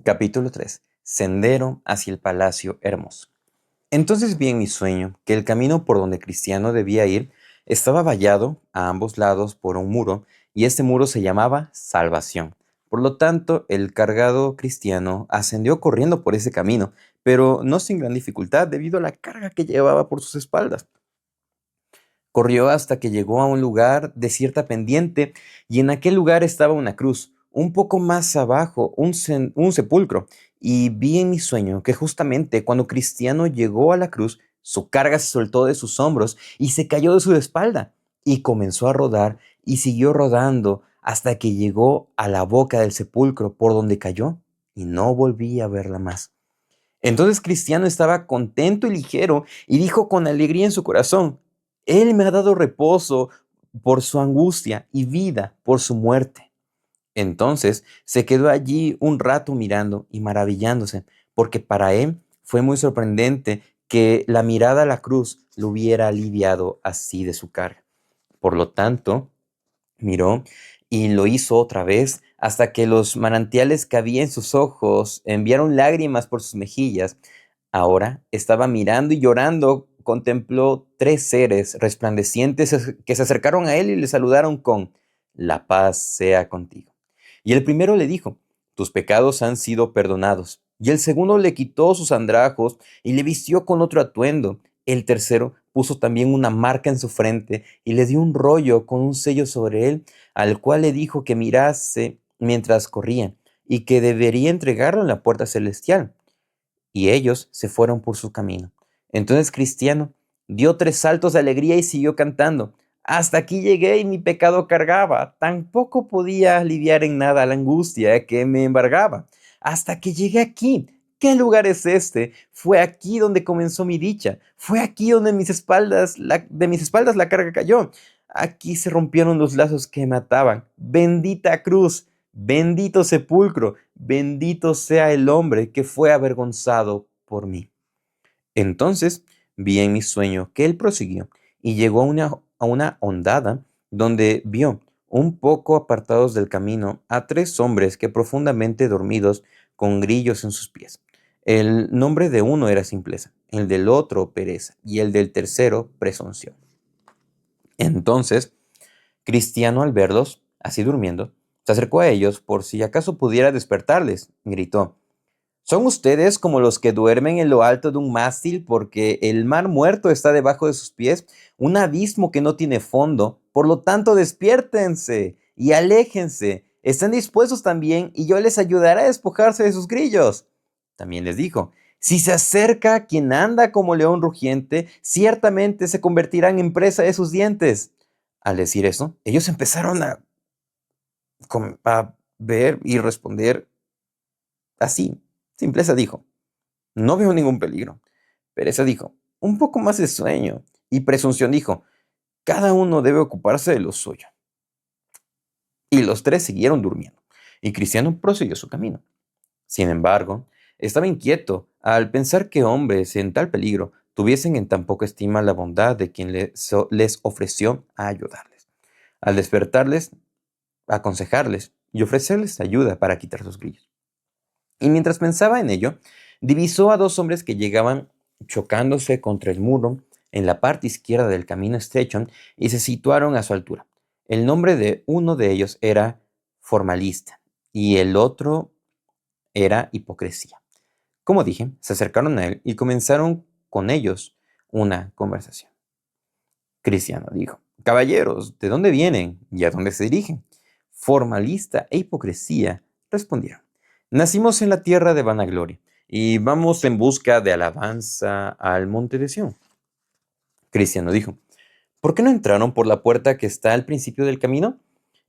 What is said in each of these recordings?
Capítulo 3. Sendero hacia el palacio hermoso. Entonces vi en mi sueño que el camino por donde Cristiano debía ir estaba vallado a ambos lados por un muro, y este muro se llamaba Salvación. Por lo tanto, el cargado Cristiano ascendió corriendo por ese camino, pero no sin gran dificultad debido a la carga que llevaba por sus espaldas. Corrió hasta que llegó a un lugar de cierta pendiente, y en aquel lugar estaba una cruz. Un poco más abajo, un sepulcro. Y vi en mi sueño que justamente cuando Cristiano llegó a la cruz, su carga se soltó de sus hombros y se cayó de su espalda. Y comenzó a rodar y siguió rodando hasta que llegó a la boca del sepulcro por donde cayó, y no volví a verla más. Entonces Cristiano estaba contento y ligero y dijo con alegría en su corazón: Él me ha dado reposo por su angustia y vida por su muerte. Entonces se quedó allí un rato mirando y maravillándose, porque para él fue muy sorprendente que la mirada a la cruz lo hubiera aliviado así de su carga. Por lo tanto, miró y lo hizo otra vez hasta que los manantiales que había en sus ojos enviaron lágrimas por sus mejillas. Ahora estaba mirando y llorando. Contempló tres seres resplandecientes que se acercaron a él y le saludaron con: La paz sea contigo. Y el primero le dijo: Tus pecados han sido perdonados. Y el segundo le quitó sus andrajos y le vistió con otro atuendo. El tercero puso también una marca en su frente y le dio un rollo con un sello sobre él, al cual le dijo que mirase mientras corría y que debería entregarlo en la puerta celestial. Y ellos se fueron por su camino. Entonces Cristiano dio tres saltos de alegría y siguió cantando: Hasta aquí llegué y mi pecado cargaba, tampoco podía aliviar en nada la angustia que me embargaba. Hasta que llegué aquí. ¿Qué lugar es este? Fue aquí donde comenzó mi dicha. Fue aquí donde de mis espaldas la carga cayó. Aquí se rompieron los lazos que me ataban. Bendita cruz, bendito sepulcro, bendito sea el hombre que fue avergonzado por mí. Entonces vi en mi sueño que él prosiguió y llegó a una hondada donde vio, un poco apartados del camino, a tres hombres que profundamente dormidos, con grillos en sus pies. El nombre de uno era Simpleza, el del otro Pereza y el del tercero Presunción. Entonces Cristiano, al verlos así durmiendo, se acercó a ellos por si acaso pudiera despertarles. Gritó: ¿Son ustedes como los que duermen en lo alto de un mástil porque el mar muerto está debajo de sus pies, un abismo que no tiene fondo? Por lo tanto, despiértense y aléjense. Estén dispuestos también y yo les ayudaré a despojarse de sus grillos. También les dijo: Si se acerca quien anda como león rugiente, ciertamente se convertirán en presa de sus dientes. Al decir eso, ellos empezaron a ver y responder así. Simpleza dijo: No veo ningún peligro. Pereza dijo: Un poco más de sueño. Y Presunción dijo: Cada uno debe ocuparse de lo suyo. Y los tres siguieron durmiendo, y Cristiano prosiguió su camino. Sin embargo, estaba inquieto al pensar que hombres en tal peligro tuviesen en tan poca estima la bondad de quien les ofreció a ayudarles. Al despertarles, aconsejarles y ofrecerles ayuda para quitar sus grillos. Y mientras pensaba en ello, divisó a dos hombres que llegaban chocándose contra el muro en la parte izquierda del camino estrecho y se situaron a su altura. El nombre de uno de ellos era Formalista y el otro era Hipocresía. Como dije, se acercaron a él y comenzaron con ellos una conversación. Cristiano dijo: Caballeros, ¿de dónde vienen y a dónde se dirigen? Formalista e Hipocresía respondieron: Nacimos en la tierra de vanagloria y vamos en busca de alabanza al monte de Sión. Cristiano dijo: ¿Por qué no entraron por la puerta que está al principio del camino?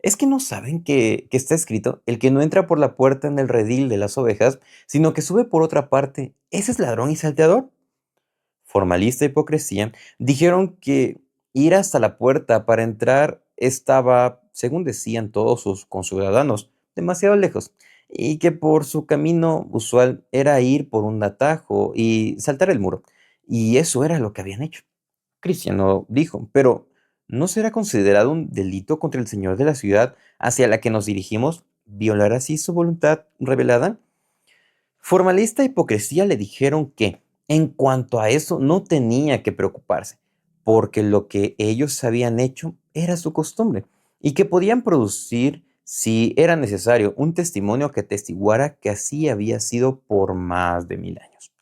¿Es que no saben que está escrito: El que no entra por la puerta en el redil de las ovejas, sino que sube por otra parte, ese es ladrón y salteador? Formalista e Hipocresía dijeron que ir hasta la puerta para entrar estaba, según decían todos sus conciudadanos, demasiado lejos, y que por su camino usual era ir por un atajo y saltar el muro, y eso era lo que habían hecho. Cristiano dijo: Pero ¿no será considerado un delito contra el señor de la ciudad hacia la que nos dirigimos violar así su voluntad revelada? Formalista e hipocresía le dijeron que, en cuanto a eso, no tenía que preocuparse, porque lo que ellos habían hecho era su costumbre, y que podían producir, si era necesario, un testimonio que atestiguara que así había sido por más de 1000 años.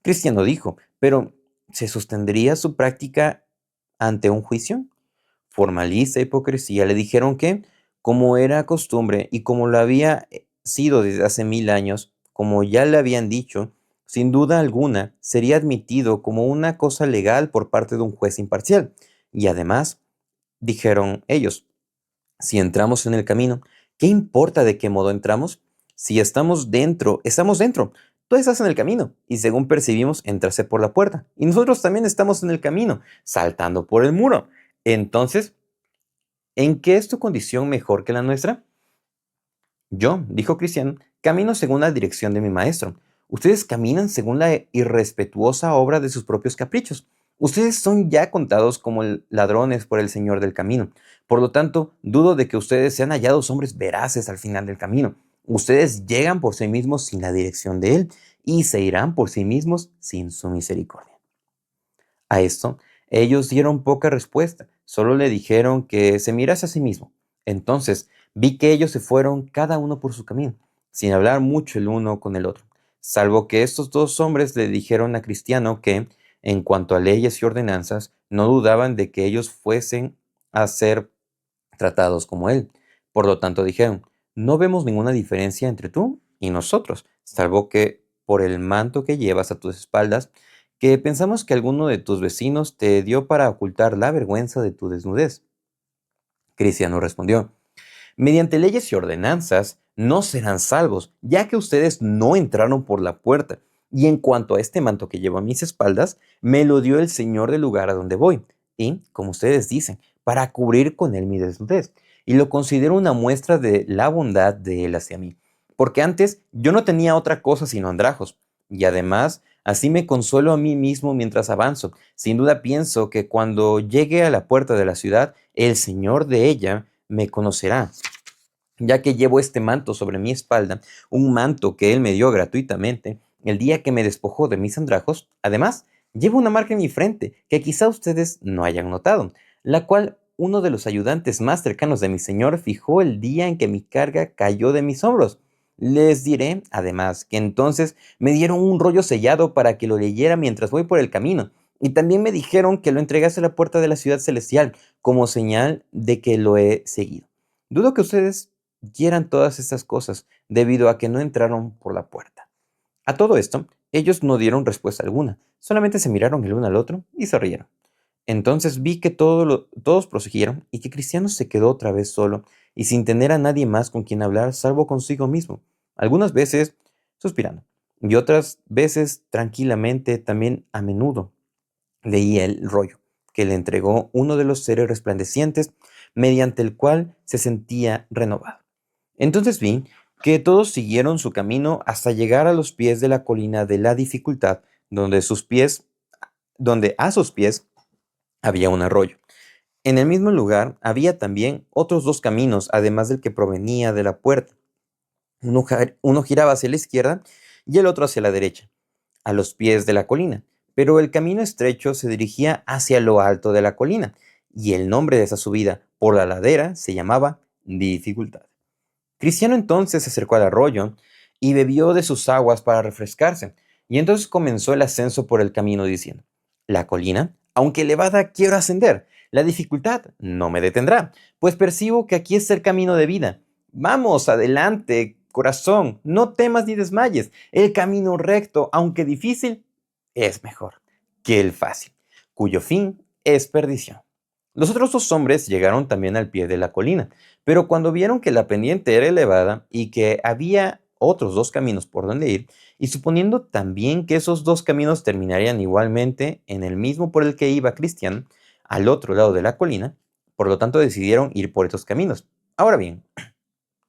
Cristiano dijo, pero ¿se sostendría su práctica ante un juicio? Formalista e hipocresía le dijeron que, como era costumbre y como lo había sido desde hace 1000 años, como ya le habían dicho, sin duda alguna sería admitido como una cosa legal por parte de un juez imparcial. Y además, dijeron ellos, si entramos en el camino, ¿qué importa de qué modo entramos? Si estamos dentro, estamos dentro. Tú estás en el camino y según percibimos, entrase por la puerta. Y nosotros también estamos en el camino, saltando por el muro. Entonces, ¿en qué es tu condición mejor que la nuestra? Yo, dijo Cristiano, camino según la dirección de mi maestro. Ustedes caminan según la irrespetuosa obra de sus propios caprichos. Ustedes son ya contados como ladrones por el Señor del camino. Por lo tanto, dudo de que ustedes sean hallados hombres veraces al final del camino. Ustedes llegan por sí mismos sin la dirección de Él y se irán por sí mismos sin su misericordia. A esto, ellos dieron poca respuesta, solo le dijeron que se mirase a sí mismo. Entonces vi que ellos se fueron cada uno por su camino, sin hablar mucho el uno con el otro, salvo que estos dos hombres le dijeron a Cristiano que, en cuanto a leyes y ordenanzas, no dudaban de que ellos fuesen a ser tratados como él. Por lo tanto dijeron, no vemos ninguna diferencia entre tú y nosotros, salvo que por el manto que llevas a tus espaldas, que pensamos que alguno de tus vecinos te dio para ocultar la vergüenza de tu desnudez. Cristiano respondió, mediante leyes y ordenanzas no serán salvos, ya que ustedes no entraron por la puerta. Y en cuanto a este manto que llevo a mis espaldas, me lo dio el Señor del lugar a donde voy. Y, como ustedes dicen, para cubrir con él mi desnudez. Y lo considero una muestra de la bondad de él hacia mí. Porque antes yo no tenía otra cosa sino andrajos. Y además, así me consuelo a mí mismo mientras avanzo. Sin duda pienso que cuando llegue a la puerta de la ciudad, el Señor de ella me conocerá, ya que llevo este manto sobre mi espalda, un manto que él me dio gratuitamente el día que me despojó de mis andrajos. Además, llevo una marca en mi frente que quizá ustedes no hayan notado, la cual uno de los ayudantes más cercanos de mi señor fijó el día en que mi carga cayó de mis hombros. Les diré, además, que entonces me dieron un rollo sellado para que lo leyera mientras voy por el camino, y también me dijeron que lo entregase a la puerta de la ciudad celestial, como señal de que lo he seguido. Dudo que ustedes quieran todas estas cosas debido a que no entraron por la puerta. A todo esto, ellos no dieron respuesta alguna, solamente se miraron el uno al otro y se rieron. Entonces vi que todos prosiguieron y que Cristiano se quedó otra vez solo y sin tener a nadie más con quien hablar salvo consigo mismo, algunas veces suspirando y otras veces tranquilamente, también a menudo leía el rollo que le entregó uno de los seres resplandecientes mediante el cual se sentía renovado. Entonces vi que todos siguieron su camino hasta llegar a los pies de la colina de la dificultad, donde a sus pies había un arroyo. En el mismo lugar había también otros dos caminos, además del que provenía de la puerta. Uno giraba hacia la izquierda y el otro hacia la derecha, a los pies de la colina, pero el camino estrecho se dirigía hacia lo alto de la colina, y el nombre de esa subida por la ladera se llamaba dificultad. Cristiano entonces se acercó al arroyo y bebió de sus aguas para refrescarse, y entonces comenzó el ascenso por el camino diciendo, la colina, aunque elevada, quiero ascender. La dificultad no me detendrá, pues percibo que aquí está el camino de vida. Vamos, adelante, corazón, no temas ni desmayes. El camino recto, aunque difícil, es mejor que el fácil, cuyo fin es perdición. Los otros dos hombres llegaron también al pie de la colina, pero cuando vieron que la pendiente era elevada y que había otros dos caminos por donde ir, y suponiendo también que esos dos caminos terminarían igualmente en el mismo por el que iba Cristian, al otro lado de la colina, por lo tanto decidieron ir por esos caminos. Ahora bien,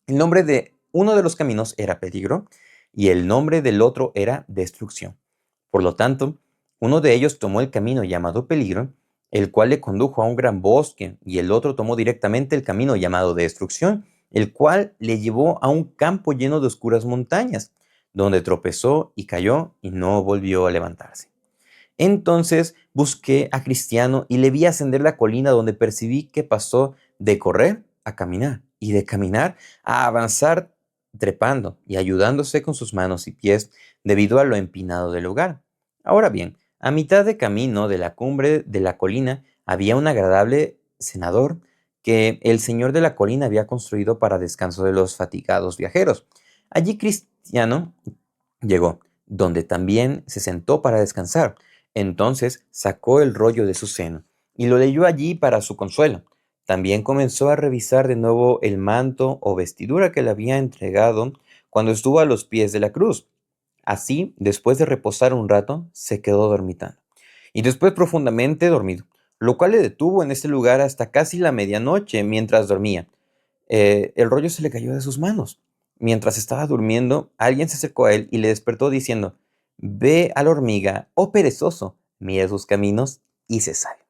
el nombre de uno de los caminos era peligro y el nombre del otro era destrucción. Por lo tanto, uno de ellos tomó el camino llamado peligro, el cual le condujo a un gran bosque, y el otro tomó directamente el camino llamado destrucción, el cual le llevó a un campo lleno de oscuras montañas. donde tropezó y cayó y no volvió a levantarse. Entonces busqué a Cristiano y le vi ascender la colina donde percibí que pasó de correr a caminar y de caminar a avanzar trepando y ayudándose con sus manos y pies debido a lo empinado del lugar. Ahora bien, a mitad de camino de la cumbre de la colina había un agradable cenador que el señor de la colina había construido para descanso de los fatigados viajeros. Allí Cristiano llegó, donde también se sentó para descansar. Entonces sacó el rollo de su seno y lo leyó allí para su consuelo. También comenzó a revisar de nuevo el manto o vestidura que le había entregado cuando estuvo a los pies de la cruz. Así, después de reposar un rato, se quedó dormitando. Y después profundamente dormido, lo cual le detuvo en ese lugar hasta casi la medianoche mientras dormía. El rollo se le cayó de sus manos. Mientras estaba durmiendo, alguien se acercó a él y le despertó diciendo: Ve a la hormiga, oh perezoso, mira sus caminos y se sale.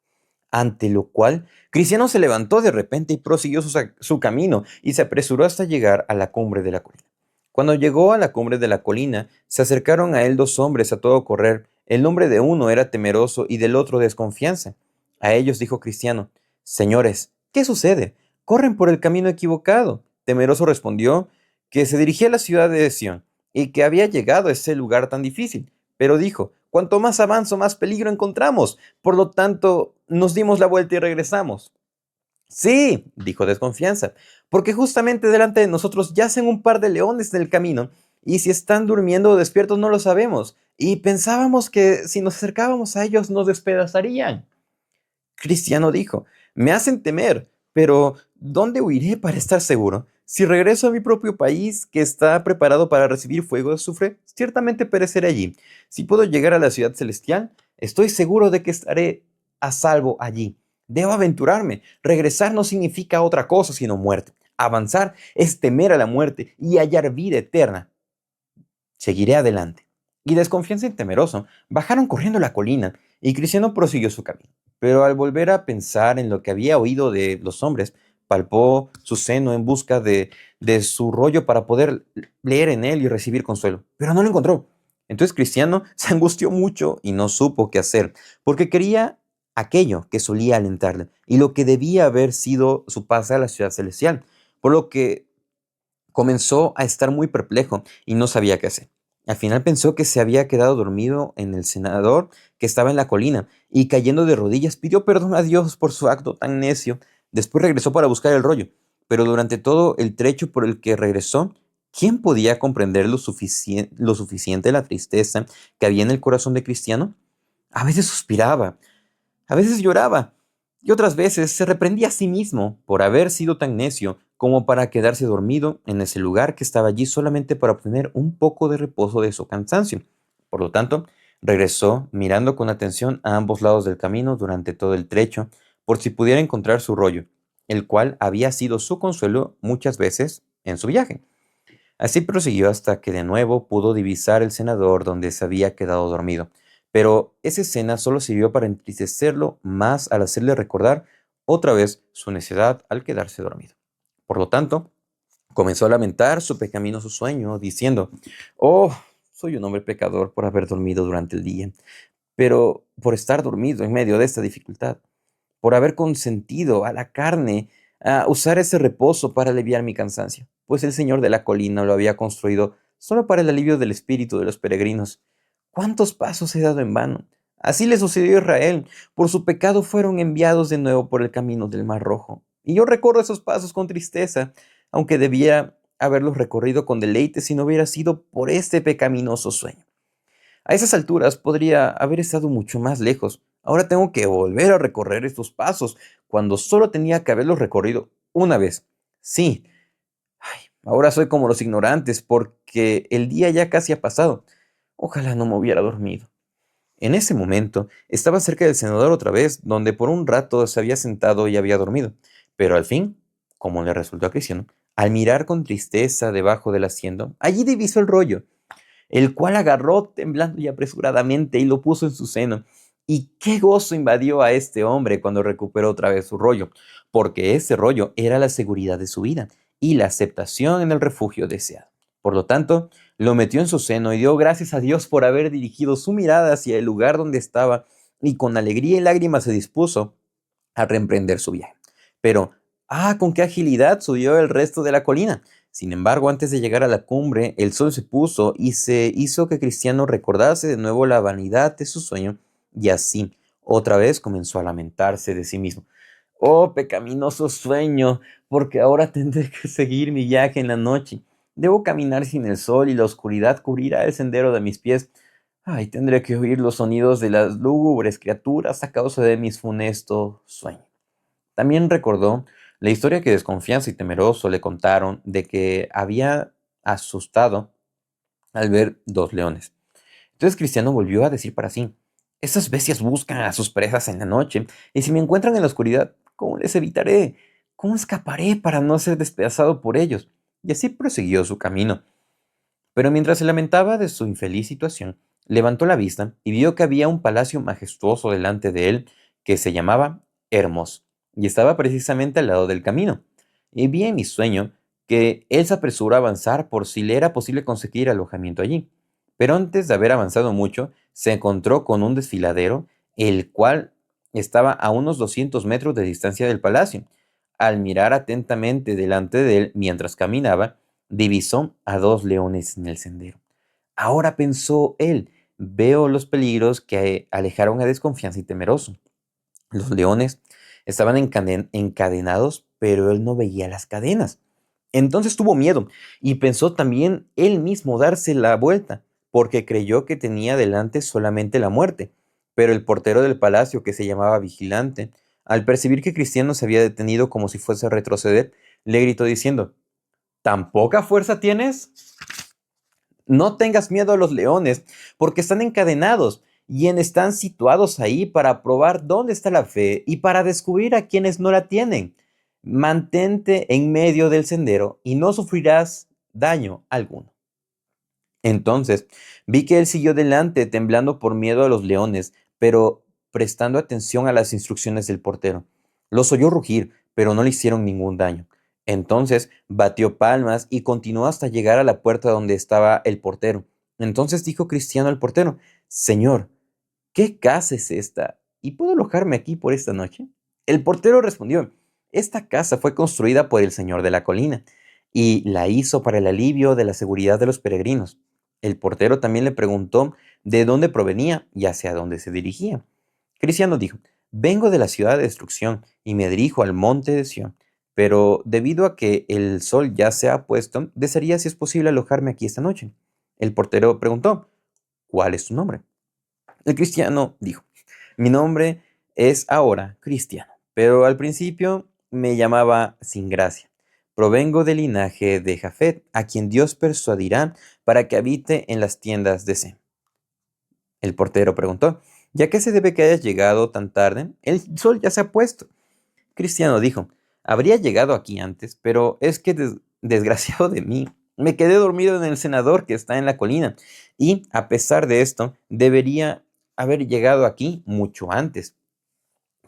Ante lo cual, Cristiano se levantó de repente y prosiguió su camino y se apresuró hasta llegar a la cumbre de la colina. Cuando llegó a la cumbre de la colina, se acercaron a él dos hombres a todo correr. El nombre de uno era temeroso y del otro desconfianza. A ellos dijo Cristiano: Señores, ¿qué sucede? Corren por el camino equivocado. Temeroso respondió que se dirigía a la ciudad de Sión y que había llegado a ese lugar tan difícil. Pero dijo: Cuanto más avanzo, más peligro encontramos. Por lo tanto, nos dimos la vuelta y regresamos. Sí, dijo Desconfianza, porque justamente delante de nosotros yacen un par de leones en el camino, y si están durmiendo o despiertos no lo sabemos, y pensábamos que si nos acercábamos a ellos nos despedazarían. Cristiano dijo: Me hacen temer, pero ¿dónde huiré para estar seguro? Si regreso a mi propio país, que está preparado para recibir fuego de azufre, ciertamente pereceré allí. Si puedo llegar a la ciudad celestial, estoy seguro de que estaré a salvo allí. Debo aventurarme. Regresar no significa otra cosa sino muerte. Avanzar es temer a la muerte y hallar vida eterna. Seguiré adelante. Y Desconfianza y Temeroso bajaron corriendo la colina, y Cristiano prosiguió su camino. Pero al volver a pensar en lo que había oído de los hombres, palpó su seno en busca de su rollo para poder leer en él y recibir consuelo. Pero no lo encontró. Entonces Cristiano se angustió mucho y no supo qué hacer, porque quería aquello que solía alentarle y lo que debía haber sido su pase a la ciudad celestial, por lo que comenzó a estar muy perplejo y no sabía qué hacer. Al final pensó que se había quedado dormido en el cenador que estaba en la colina y cayendo de rodillas pidió perdón a Dios por su acto tan necio. Después regresó para buscar el rollo, pero durante todo el trecho por el que regresó, ¿quién podía comprender lo suficiente la tristeza que había en el corazón de Cristiano? A veces suspiraba, a veces lloraba y otras veces se reprendía a sí mismo por haber sido tan necio como para quedarse dormido en ese lugar que estaba allí solamente para obtener un poco de reposo de su cansancio. Por lo tanto, regresó mirando con atención a ambos lados del camino durante todo el trecho por si pudiera encontrar su rollo, el cual había sido su consuelo muchas veces en su viaje. Así prosiguió hasta que de nuevo pudo divisar el cenador donde se había quedado dormido. Pero esa escena solo sirvió para entristecerlo más al hacerle recordar otra vez su necedad al quedarse dormido. Por lo tanto, comenzó a lamentar su pecaminoso sueño, diciendo: Oh, soy un hombre pecador por haber dormido durante el día, pero por estar dormido en medio de esta dificultad, por haber consentido a la carne a usar ese reposo para aliviar mi cansancio, pues el Señor de la colina lo había construido solo para el alivio del espíritu de los peregrinos. ¿Cuántos pasos he dado en vano? Así le sucedió a Israel. Por su pecado fueron enviados de nuevo por el camino del Mar Rojo. Y yo recorro esos pasos con tristeza, aunque debiera haberlos recorrido con deleite si no hubiera sido por este pecaminoso sueño. A esas alturas podría haber estado mucho más lejos. Ahora tengo que volver a recorrer estos pasos, cuando solo tenía que haberlos recorrido una vez. Sí, ahora soy como los ignorantes, porque el día ya casi ha pasado. Ojalá no me hubiera dormido. En ese momento estaba cerca del cenador otra vez, donde por un rato se había sentado y había dormido. Pero al fin, como le resultó a Cristiano, al mirar con tristeza debajo del asiento, allí divisó el rollo, el cual agarró temblando y apresuradamente y lo puso en su seno. Y qué gozo invadió a este hombre cuando recuperó otra vez su rollo, porque ese rollo era la seguridad de su vida y la aceptación en el refugio deseado. Por lo tanto, lo metió en su seno y dio gracias a Dios por haber dirigido su mirada hacia el lugar donde estaba y con alegría y lágrimas se dispuso a reemprender su viaje. Pero, con qué agilidad subió el resto de la colina. Sin embargo, antes de llegar a la cumbre, el sol se puso y se hizo que Cristiano recordase de nuevo la vanidad de su sueño y así, otra vez comenzó a lamentarse de sí mismo. Oh, pecaminoso sueño, porque ahora tendré que seguir mi viaje en la noche. Debo caminar sin el sol y la oscuridad cubrirá el sendero de mis pies. Ay, tendré que oír los sonidos de las lúgubres criaturas a causa de mis funestos sueños. También recordó la historia que desconfianza y temeroso le contaron de que había asustado al ver dos leones. Entonces Cristiano volvió a decir para sí, esas bestias buscan a sus presas en la noche, y si me encuentran en la oscuridad, ¿cómo les evitaré? ¿Cómo escaparé para no ser despedazado por ellos? Y así prosiguió su camino. Pero mientras se lamentaba de su infeliz situación, levantó la vista y vio que había un palacio majestuoso delante de él que se llamaba Hermos y estaba precisamente al lado del camino. Y vi en mi sueño que él se apresuró a avanzar por si le era posible conseguir alojamiento allí. Pero antes de haber avanzado mucho, se encontró con un desfiladero, el cual estaba a unos 200 metros de distancia del palacio. Al mirar atentamente delante de él mientras caminaba, divisó a dos leones en el sendero. Ahora pensó él, veo los peligros que alejaron a desconfianza y temeroso. Los leones estaban encadenados, pero él no veía las cadenas. Entonces tuvo miedo y pensó también él mismo darse la vuelta, porque creyó que tenía delante solamente la muerte. Pero el portero del palacio, que se llamaba Vigilante, al percibir que Cristiano se había detenido como si fuese a retroceder, le gritó diciendo, ¿tan poca fuerza tienes? No tengas miedo a los leones, porque están encadenados y están situados ahí para probar dónde está la fe y para descubrir a quienes no la tienen. Mantente en medio del sendero y no sufrirás daño alguno. Entonces vi que él siguió delante, temblando por miedo a los leones, pero prestando atención a las instrucciones del portero. Los oyó rugir, pero no le hicieron ningún daño. Entonces batió palmas y continuó hasta llegar a la puerta donde estaba el portero. Entonces dijo Cristiano al portero, Señor, ¿qué casa es esta? ¿Y puedo alojarme aquí por esta noche? El portero respondió, esta casa fue construida por el Señor de la colina y la hizo para el alivio de la seguridad de los peregrinos. El portero también le preguntó de dónde provenía y hacia dónde se dirigía. Cristiano dijo, vengo de la ciudad de destrucción y me dirijo al monte de Sión, pero debido a que el sol ya se ha puesto, desearía si es posible alojarme aquí esta noche. El portero preguntó, ¿cuál es tu nombre? El cristiano dijo, mi nombre es ahora Cristiano, pero al principio me llamaba Sin Gracia. Provengo del linaje de Jafet, a quien Dios persuadirá para que habite en las tiendas de Sem. El portero preguntó, ¿ya qué se debe que hayas llegado tan tarde? El sol ya se ha puesto. Cristiano dijo, habría llegado aquí antes, pero es que desgraciado de mí, me quedé dormido en el cenador que está en la colina, y a pesar de esto, debería haber llegado aquí mucho antes.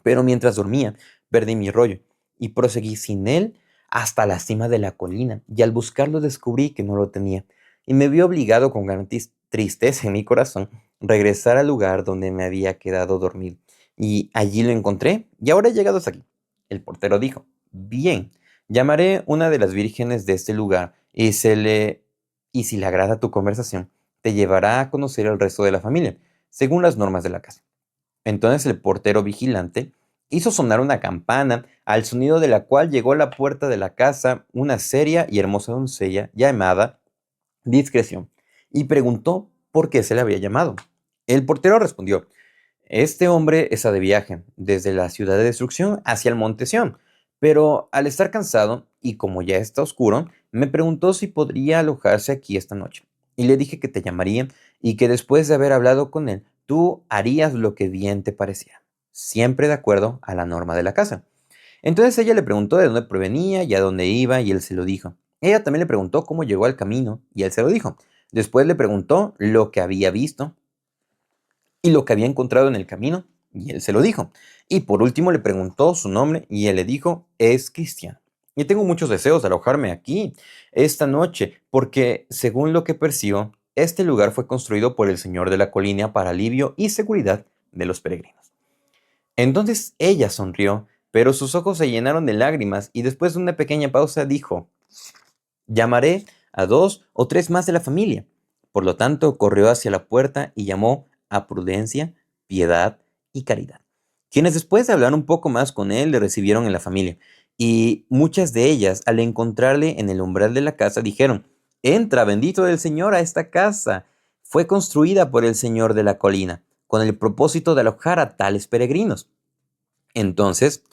Pero mientras dormía, perdí mi rollo y proseguí sin él hasta la cima de la colina, y al buscarlo descubrí que no lo tenía, y me vi obligado con gran tristeza en mi corazón regresar al lugar donde me había quedado dormido. Y allí lo encontré, y ahora he llegado hasta aquí. El portero dijo, bien, llamaré una de las vírgenes de este lugar, y si le agrada tu conversación, te llevará a conocer el resto de la familia, según las normas de la casa. Entonces el portero vigilante hizo sonar una campana, al sonido de la cual llegó a la puerta de la casa una seria y hermosa doncella llamada Discreción, y preguntó por qué se le había llamado. El portero respondió, este hombre está de viaje desde la ciudad de destrucción hacia el monte Sión, pero al estar cansado y como ya está oscuro, me preguntó si podría alojarse aquí esta noche. Y le dije que te llamaría y que después de haber hablado con él, tú harías lo que bien te pareciera, siempre de acuerdo a la norma de la casa. Entonces ella le preguntó de dónde provenía y a dónde iba y él se lo dijo. Ella también le preguntó cómo llegó al camino y él se lo dijo. Después le preguntó lo que había visto y lo que había encontrado en el camino, y él se lo dijo. Y por último le preguntó su nombre y él le dijo, es Cristiano. y tengo muchos deseos de alojarme aquí esta noche, porque, según lo que percibo, este lugar fue construido por el Señor de la colina para alivio y seguridad de los peregrinos. Entonces ella sonrió, pero sus ojos se llenaron de lágrimas y después de una pequeña pausa dijo: llamaré a 2 o 3 más de la familia. Por lo tanto, corrió hacia la puerta y llamó a Prudencia, Piedad y Caridad, quienes después de hablar un poco más con él le recibieron en la familia. Y muchas de ellas, al encontrarle en el umbral de la casa, dijeron: entra, bendito del Señor, a esta casa. Fue construida por el Señor de la colina, con el propósito de alojar a tales peregrinos. Entonces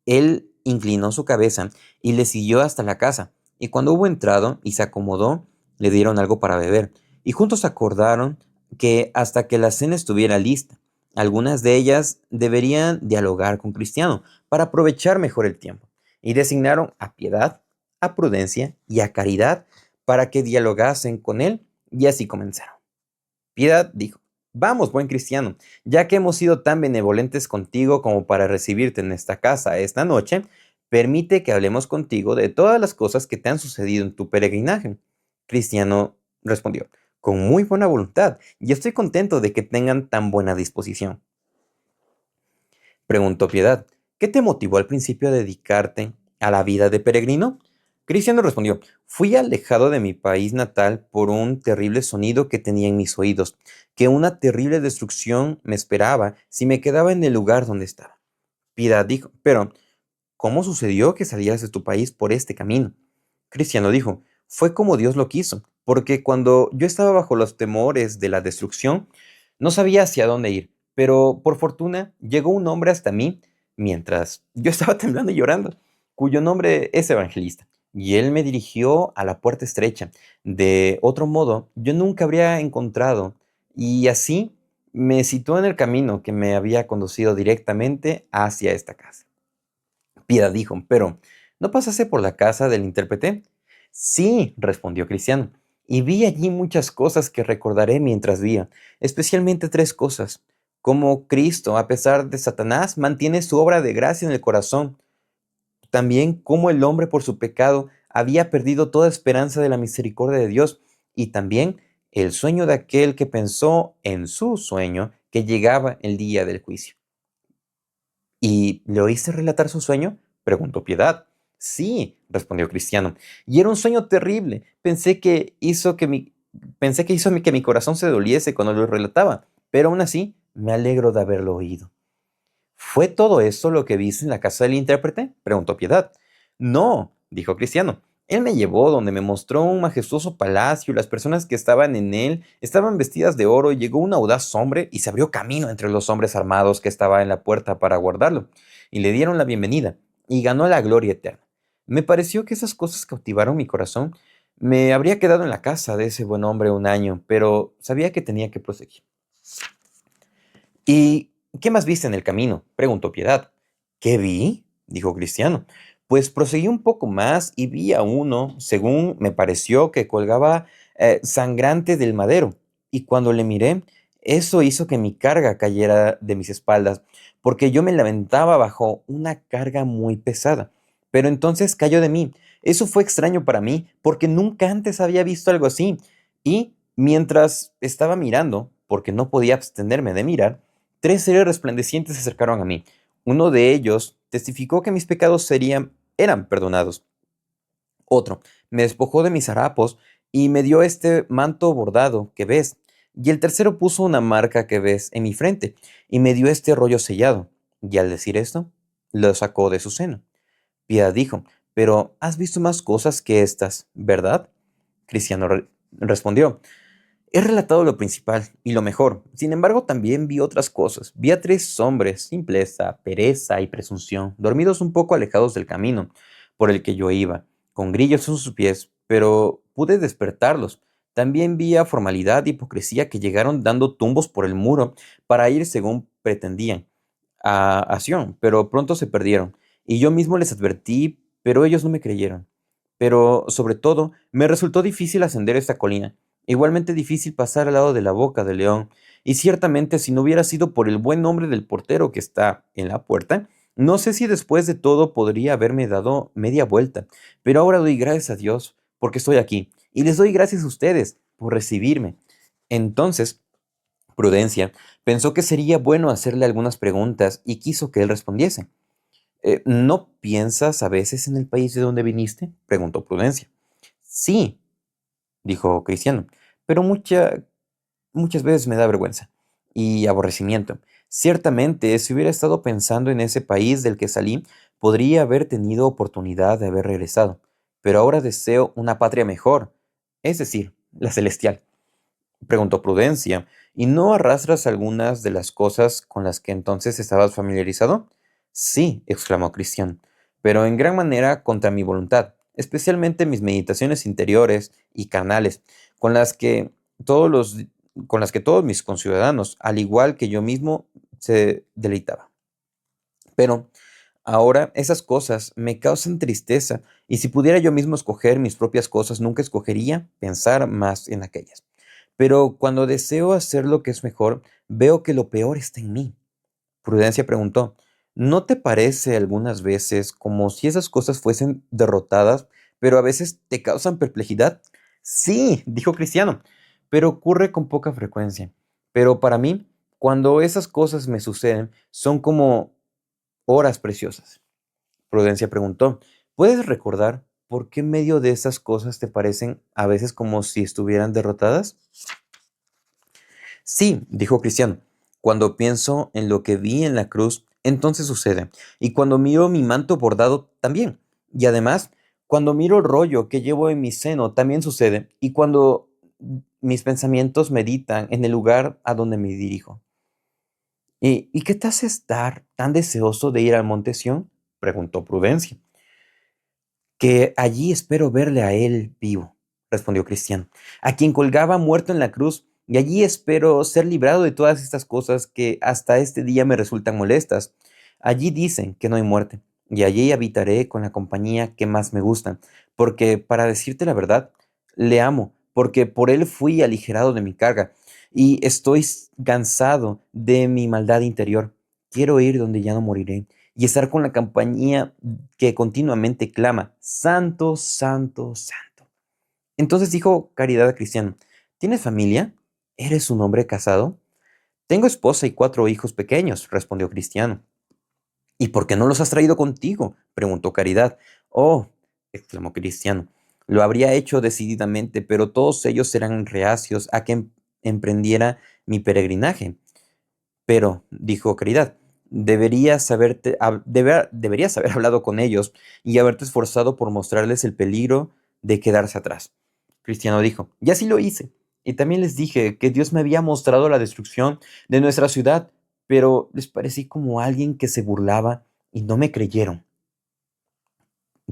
él inclinó su cabeza y le siguió hasta la casa, y cuando hubo entrado y se acomodó, le dieron algo para beber, y juntos acordaron que hasta que la cena estuviera lista, algunas de ellas deberían dialogar con Cristiano para aprovechar mejor el tiempo, y designaron a Piedad, a Prudencia y a Caridad para que dialogasen con él, y así comenzaron. Piedad dijo: vamos, buen cristiano, ya que hemos sido tan benevolentes contigo como para recibirte en esta casa esta noche, permite que hablemos contigo de todas las cosas que te han sucedido en tu peregrinaje. Cristiano respondió: con muy buena voluntad, y estoy contento de que tengan tan buena disposición. Preguntó Piedad: ¿qué te motivó al principio a dedicarte a la vida de peregrino? Cristiano respondió: fui alejado de mi país natal por un terrible sonido que tenía en mis oídos, que una terrible destrucción me esperaba si me quedaba en el lugar donde estaba. Piedad dijo: pero, ¿cómo sucedió que salieras de tu país por este camino? Cristiano dijo: fue como Dios lo quiso, porque cuando yo estaba bajo los temores de la destrucción, no sabía hacia dónde ir, pero por fortuna llegó un hombre hasta mí mientras yo estaba temblando y llorando, cuyo nombre es Evangelista, y él me dirigió a la puerta estrecha. De otro modo, yo nunca habría encontrado, y así me situó en el camino que me había conducido directamente hacia esta casa. Piedad dijo: pero, ¿no pasaste por la casa del intérprete? Sí, respondió Cristiano, y vi allí muchas cosas que recordaré mientras vía, especialmente 3 cosas: cómo Cristo, a pesar de Satanás, mantiene su obra de gracia en el corazón; también cómo el hombre por su pecado había perdido toda esperanza de la misericordia de Dios; y también el sueño de aquel que pensó en su sueño que llegaba el día del juicio. ¿Y le oíste relatar su sueño?, preguntó Piedad. Sí, respondió Cristiano, y era un sueño terrible. Pensé que hizo que mi corazón se doliese cuando lo relataba, pero aún así me alegro de haberlo oído. ¿Fue todo esto lo que viste en la casa del intérprete?, preguntó Piedad. No, dijo Cristiano. Él me llevó donde me mostró un majestuoso palacio, y las personas que estaban en él estaban vestidas de oro, y llegó un audaz hombre y se abrió camino entre los hombres armados que estaban en la puerta para guardarlo, y le dieron la bienvenida, y ganó la gloria eterna. Me pareció que esas cosas cautivaron mi corazón. Me habría quedado en la casa de ese buen hombre un año, pero sabía que tenía que proseguir. ¿Y qué más viste en el camino?, preguntó Piedad. ¿Qué vi?, dijo Cristiano. Pues proseguí un poco más y vi a uno, según me pareció, que colgaba sangrante del madero. Y cuando le miré, eso hizo que mi carga cayera de mis espaldas, porque yo me lamentaba bajo una carga muy pesada. Pero entonces cayó de mí. Eso fue extraño para mí, porque nunca antes había visto algo así. Y mientras estaba mirando, porque no podía abstenerme de mirar, 3 seres resplandecientes se acercaron a mí. Uno de ellos testificó que mis pecados eran perdonados. Otro me despojó de mis harapos y me dio este manto bordado que ves. Y el tercero puso una marca que ves en mi frente y me dio este rollo sellado. Y al decir esto, lo sacó de su seno. Piedad dijo: pero has visto más cosas que estas, ¿verdad? Cristiano respondió: he relatado lo principal y lo mejor. Sin embargo, también vi otras cosas. Vi a 3 hombres, simpleza, pereza y presunción, dormidos un poco alejados del camino por el que yo iba, con grillos en sus pies, pero pude despertarlos. También vi a formalidad y hipocresía que llegaron dando tumbos por el muro para ir según pretendían a Sion, pero pronto se perdieron. Y yo mismo les advertí, pero ellos no me creyeron. Pero, sobre todo, me resultó difícil ascender esta colina. Igualmente difícil pasar al lado de la boca del león, y ciertamente si no hubiera sido por el buen nombre del portero que está en la puerta, No sé si después de todo podría haberme dado media vuelta, pero ahora doy gracias a Dios porque estoy aquí y les doy gracias a ustedes por recibirme. Entonces, Prudencia pensó que sería bueno hacerle algunas preguntas y quiso que él respondiese. ¿No piensas a veces en el país de donde viniste? Preguntó Prudencia. Sí, dijo Cristiano, pero muchas veces me da vergüenza y aborrecimiento. Ciertamente, si hubiera estado pensando en ese país del que salí, podría haber tenido oportunidad de haber regresado, pero ahora deseo una patria mejor, es decir, la celestial. Preguntó Prudencia, ¿y no arrastras algunas de las cosas con las que entonces estabas familiarizado? Sí, exclamó Cristian, pero en gran manera contra mi voluntad, especialmente mis meditaciones interiores y carnales, con las que todos los, con las que todos mis conciudadanos, al igual que yo mismo, se deleitaba. Pero ahora esas cosas me causan tristeza, y si pudiera yo mismo escoger mis propias cosas, nunca escogería pensar más en aquellas. Pero cuando deseo hacer lo que es mejor, veo que lo peor está en mí. Prudencia preguntó, ¿no te parece algunas veces como si esas cosas fuesen derrotadas, pero a veces te causan perplejidad? Sí, dijo Cristiano, pero ocurre con poca frecuencia. Pero para mí, cuando esas cosas me suceden, son como horas preciosas. Prudencia preguntó, ¿puedes recordar por qué en medio de esas cosas te parecen a veces como si estuvieran derrotadas? Sí, dijo Cristiano, cuando pienso en lo que vi en la cruz, entonces sucede. Y cuando miro mi manto bordado, también. Y además, cuando miro el rollo que llevo en mi seno, también sucede. Y cuando mis pensamientos meditan en el lugar a donde me dirijo. ¿Y qué te hace estar tan deseoso de ir al monte Sión? Preguntó Prudencia. Que allí espero verle a él vivo, respondió Cristiano, a quien colgaba muerto en la cruz, y allí espero ser librado de todas estas cosas que hasta este día me resultan molestas. Allí dicen que no hay muerte, y allí habitaré con la compañía que más me gusta, porque, para decirte la verdad, le amo, porque por él fui aligerado de mi carga, y estoy cansado de mi maldad interior. Quiero ir donde ya no moriré y estar con la compañía que continuamente clama, Santo, Santo, Santo. Entonces dijo Caridad a Cristiano, ¿tienes familia? ¿Eres un hombre casado? Tengo esposa y 4 hijos pequeños, respondió Cristiano. ¿Y por qué no los has traído contigo? Preguntó Caridad. Oh, exclamó Cristiano, lo habría hecho decididamente, pero todos ellos eran reacios a que emprendiera mi peregrinaje. Pero, dijo Caridad, deberías haber hablado con ellos y haberte esforzado por mostrarles el peligro de quedarse atrás. Cristiano dijo, y así lo hice. Y también les dije que Dios me había mostrado la destrucción de nuestra ciudad, pero les parecí como alguien que se burlaba y no me creyeron.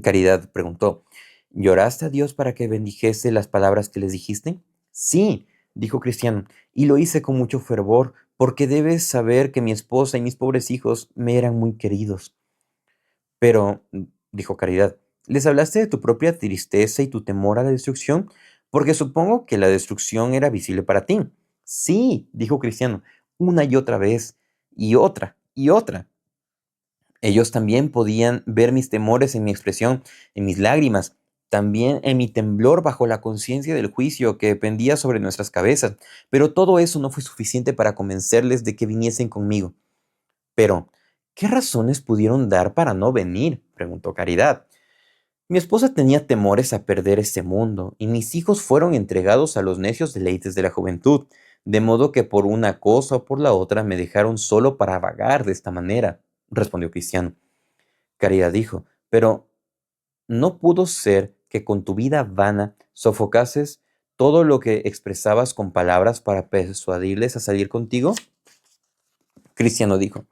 Caridad preguntó, ¿lloraste a Dios para que bendijese las palabras que les dijiste? Sí, dijo Cristiano, y lo hice con mucho fervor, porque debes saber que mi esposa y mis pobres hijos me eran muy queridos. Pero, dijo Caridad, ¿les hablaste de tu propia tristeza y tu temor a la destrucción? Porque supongo que la destrucción era visible para ti. Sí, dijo Cristiano, una y otra vez, y otra, y otra. Ellos también podían ver mis temores en mi expresión, en mis lágrimas, también en mi temblor bajo la conciencia del juicio que pendía sobre nuestras cabezas, pero todo eso no fue suficiente para convencerles de que viniesen conmigo. Pero, ¿qué razones pudieron dar para no venir? Preguntó Caridad. Mi esposa tenía temores a perder este mundo, y mis hijos fueron entregados a los necios deleites de la juventud, de modo que por una cosa o por la otra me dejaron solo para vagar de esta manera, respondió Cristiano. Caridad dijo, pero ¿no pudo ser que con tu vida vana sofocases todo lo que expresabas con palabras para persuadirles a salir contigo? Cristiano dijo,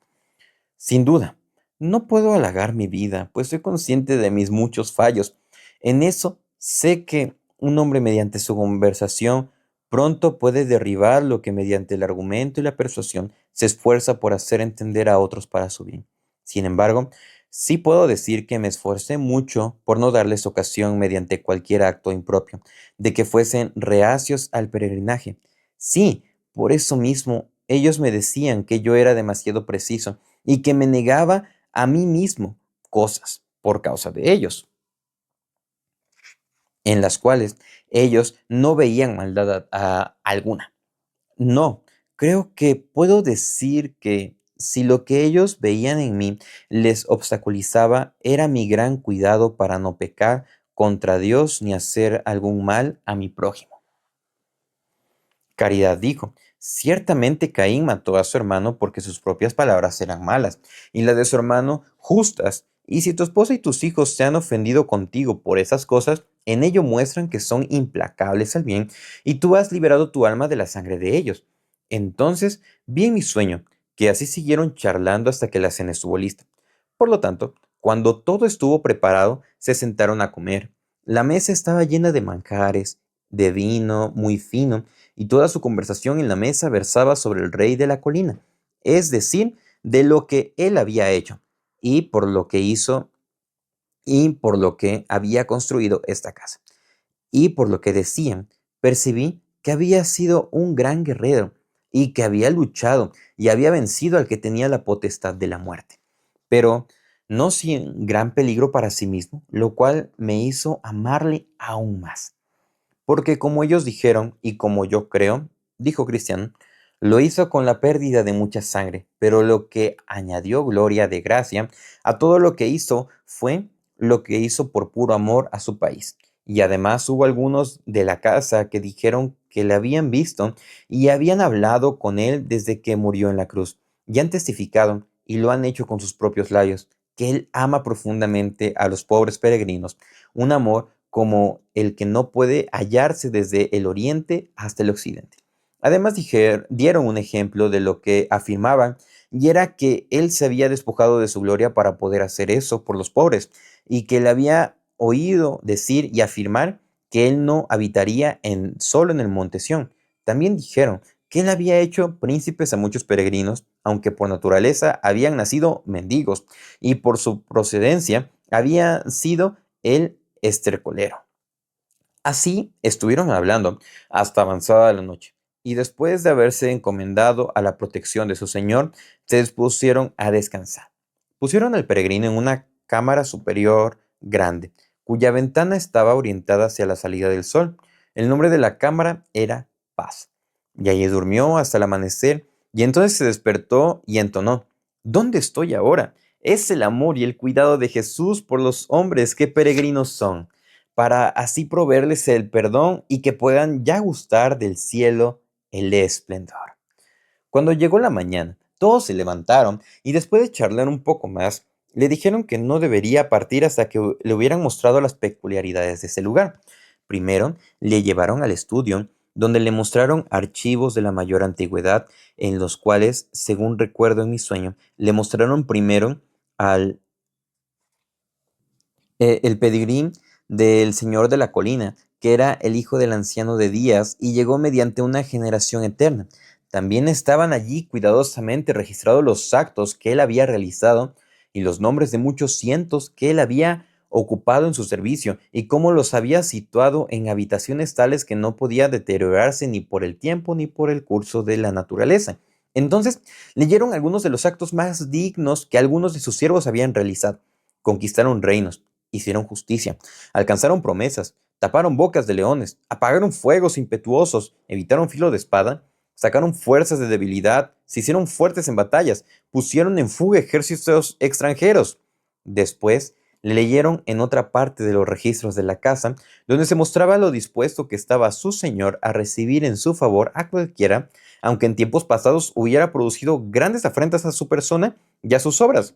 sin duda, no puedo halagar mi vida, pues soy consciente de mis muchos fallos. En eso sé que un hombre mediante su conversación pronto puede derribar lo que mediante el argumento y la persuasión se esfuerza por hacer entender a otros para su bien. Sin embargo, sí puedo decir que me esforcé mucho por no darles ocasión mediante cualquier acto impropio, de que fuesen reacios al peregrinaje. Sí, por eso mismo ellos me decían que yo era demasiado preciso y que me negaba a mí mismo cosas por causa de ellos, en las cuales ellos no veían maldad alguna. No, creo que puedo decir que si lo que ellos veían en mí les obstaculizaba, era mi gran cuidado para no pecar contra Dios ni hacer algún mal a mi prójimo. Caridad dijo, ciertamente Caín mató a su hermano porque sus propias palabras eran malas y las de su hermano justas. Y si tu esposa y tus hijos se han ofendido contigo por esas cosas, en ello muestran que son implacables al bien y tú has liberado tu alma de la sangre de ellos. Entonces vi en mi sueño que así siguieron charlando hasta que la cena estuvo lista. Por lo tanto, cuando todo estuvo preparado, se sentaron a comer. La mesa estaba llena de manjares, de vino muy fino, y toda su conversación en la mesa versaba sobre el rey de la colina, es decir, de lo que él había hecho, y por lo que hizo, y por lo que había construido esta casa. Y por lo que decían, percibí que había sido un gran guerrero, y que había luchado y había vencido al que tenía la potestad de la muerte, pero no sin gran peligro para sí mismo, lo cual me hizo amarle aún más. Porque como ellos dijeron, y como yo creo, dijo Cristiano, lo hizo con la pérdida de mucha sangre, pero lo que añadió gloria de gracia a todo lo que hizo fue lo que hizo por puro amor a su país. Y además hubo algunos de la casa que dijeron que le habían visto y habían hablado con él desde que murió en la cruz, y han testificado, y lo han hecho con sus propios labios, que él ama profundamente a los pobres peregrinos, un amor como el que no puede hallarse desde el oriente hasta el occidente. Además dieron un ejemplo de lo que afirmaban, y era que él se había despojado de su gloria para poder hacer eso por los pobres, y que le había oído decir y afirmar que él no habitaría solo en el monte Sión. También dijeron que él había hecho príncipes a muchos peregrinos, aunque por naturaleza habían nacido mendigos, y por su procedencia había sido el estercolero. Así estuvieron hablando hasta avanzada la noche, y después de haberse encomendado a la protección de su señor, se dispusieron a descansar. Pusieron al peregrino en una cámara superior grande, cuya ventana estaba orientada hacia la salida del sol. El nombre de la cámara era Paz. Y allí durmió hasta el amanecer, y entonces se despertó y entonó, ¿dónde estoy ahora? Es el amor y el cuidado de Jesús por los hombres que peregrinos son, para así proveerles el perdón y que puedan ya gustar del cielo el esplendor. Cuando llegó la mañana, todos se levantaron y después de charlar un poco más, le dijeron que no debería partir hasta que le hubieran mostrado las peculiaridades de ese lugar. Primero, le llevaron al estudio, donde le mostraron archivos de la mayor antigüedad, en los cuales, según recuerdo en mi sueño, le mostraron primero al el pedigrí del señor de la colina, que era el hijo del anciano de Días y llegó mediante una generación eterna. También estaban allí cuidadosamente registrados los actos que él había realizado y los nombres de muchos cientos que él había ocupado en su servicio y cómo los había situado en habitaciones tales que no podía deteriorarse ni por el tiempo ni por el curso de la naturaleza. Entonces leyeron algunos de los actos más dignos que algunos de sus siervos habían realizado. Conquistaron reinos, hicieron justicia, alcanzaron promesas, taparon bocas de leones, apagaron fuegos impetuosos, evitaron filo de espada, sacaron fuerzas de debilidad, se hicieron fuertes en batallas, pusieron en fuga ejércitos extranjeros. Después le leyeron en otra parte de los registros de la casa, donde se mostraba lo dispuesto que estaba su señor a recibir en su favor a cualquiera, aunque en tiempos pasados hubiera producido grandes afrentas a su persona y a sus obras.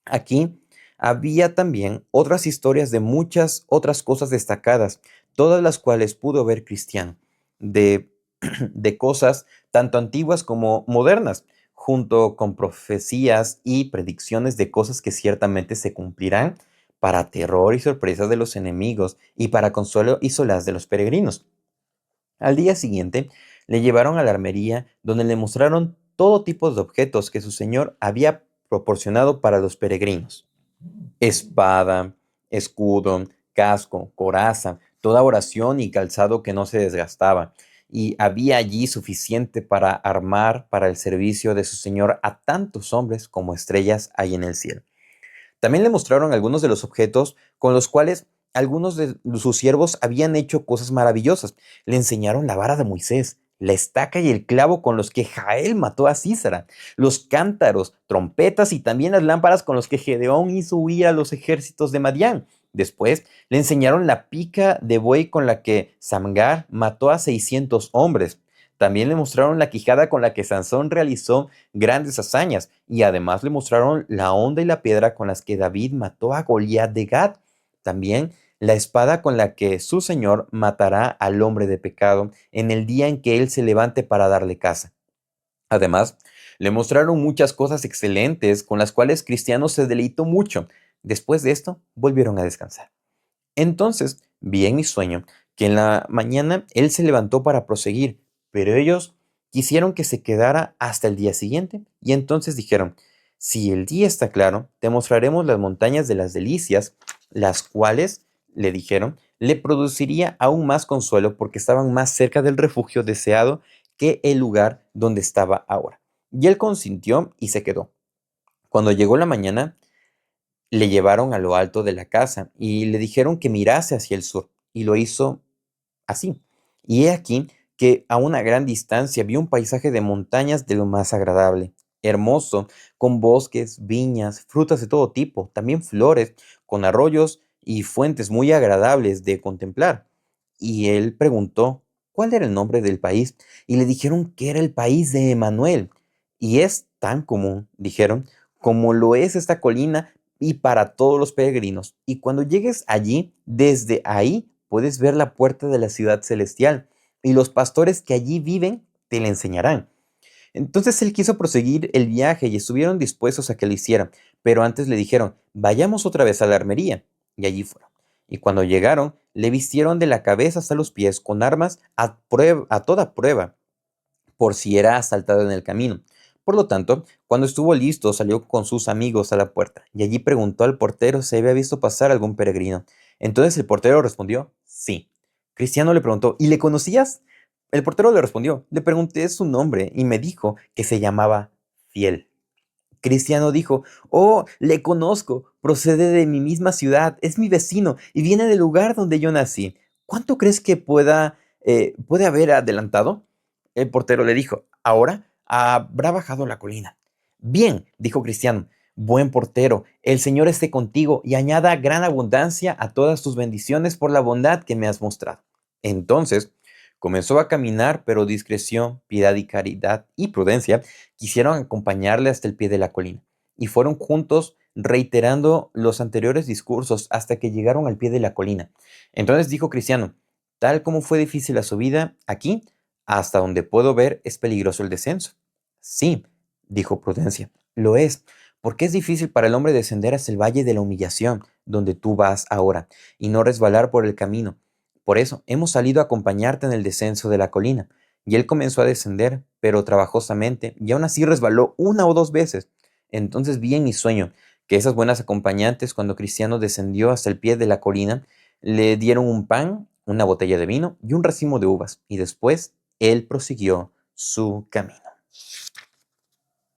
Aquí había también otras historias de muchas otras cosas destacadas, todas las cuales pudo ver Cristiano, de, de cosas tanto antiguas como modernas, junto con profecías y predicciones de cosas que ciertamente se cumplirán para terror y sorpresa de los enemigos y para consuelo y solaz de los peregrinos. Al día siguiente, le llevaron a la armería donde le mostraron todo tipo de objetos que su señor había proporcionado para los peregrinos: espada, escudo, casco, coraza, toda oración y calzado que no se desgastaba, y había allí suficiente para armar para el servicio de su señor a tantos hombres como estrellas hay en el cielo. También le mostraron algunos de los objetos con los cuales algunos de sus siervos habían hecho cosas maravillosas. Le enseñaron la vara de Moisés, la estaca y el clavo con los que Jael mató a Sísara, los cántaros, trompetas y también las lámparas con los que Gedeón hizo huir a los ejércitos de Madián. Después le enseñaron la pica de buey con la que Samgar mató a 600 hombres. También le mostraron la quijada con la que Sansón realizó grandes hazañas y además le mostraron la honda y la piedra con las que David mató a Goliat de Gat. También la espada con la que su señor matará al hombre de pecado en el día en que él se levante para darle caza. Además, le mostraron muchas cosas excelentes con las cuales Cristiano se deleitó mucho. Después de esto, volvieron a descansar. Entonces vi en mi sueño que en la mañana él se levantó para proseguir, pero ellos quisieron que se quedara hasta el día siguiente, y entonces dijeron, si el día está claro, te mostraremos las montañas de las delicias, las cuales, le dijeron, le produciría aún más consuelo porque estaban más cerca del refugio deseado que el lugar donde estaba ahora. Y él consintió y se quedó. Cuando llegó la mañana, le llevaron a lo alto de la casa y le dijeron que mirase hacia el sur, y lo hizo así. Y he aquí que a una gran distancia vio un paisaje de montañas de lo más agradable, hermoso, con bosques, viñas, frutas de todo tipo, también flores, con arroyos y fuentes muy agradables de contemplar. Y él preguntó cuál era el nombre del país, y le dijeron que era el país de Emanuel. Y es tan común, dijeron, como lo es esta colina y para todos los peregrinos. Y cuando llegues allí, desde ahí puedes ver la puerta de la ciudad celestial, y los pastores que allí viven te la enseñarán. Entonces él quiso proseguir el viaje y estuvieron dispuestos a que lo hiciera, pero antes le dijeron, vayamos otra vez a la armería. Y allí fueron. Y cuando llegaron, le vistieron de la cabeza hasta los pies con armas a toda prueba, por si era asaltado en el camino. Por lo tanto, cuando estuvo listo, salió con sus amigos a la puerta, y allí preguntó al portero si había visto pasar algún peregrino. Entonces el portero respondió, sí. Cristiano le preguntó, ¿y le conocías? El portero le respondió, le pregunté su nombre y me dijo que se llamaba Fiel. Cristiano dijo, oh, le conozco, procede de mi misma ciudad, es mi vecino y viene del lugar donde yo nací. ¿Cuánto crees que puede haber adelantado? El portero le dijo, ahora habrá bajado la colina. Bien, dijo Cristiano, buen portero, el Señor esté contigo y añada gran abundancia a todas tus bendiciones por la bondad que me has mostrado. Entonces comenzó a caminar, pero discreción, piedad y caridad y prudencia quisieron acompañarle hasta el pie de la colina, y fueron juntos reiterando los anteriores discursos hasta que llegaron al pie de la colina. Entonces dijo Cristiano, tal como fue difícil la subida, aquí, hasta donde puedo ver, es peligroso el descenso. Sí, dijo Prudencia, lo es, porque es difícil para el hombre descender hasta el valle de la humillación, donde tú vas ahora, y no resbalar por el camino. Por eso hemos salido a acompañarte en el descenso de la colina. Y él comenzó a descender, pero trabajosamente, y aún así resbaló una o dos veces. Entonces vi en mi sueño que esas buenas acompañantes, cuando Cristiano descendió hasta el pie de la colina, le dieron un pan, una botella de vino y un racimo de uvas, y después él prosiguió su camino.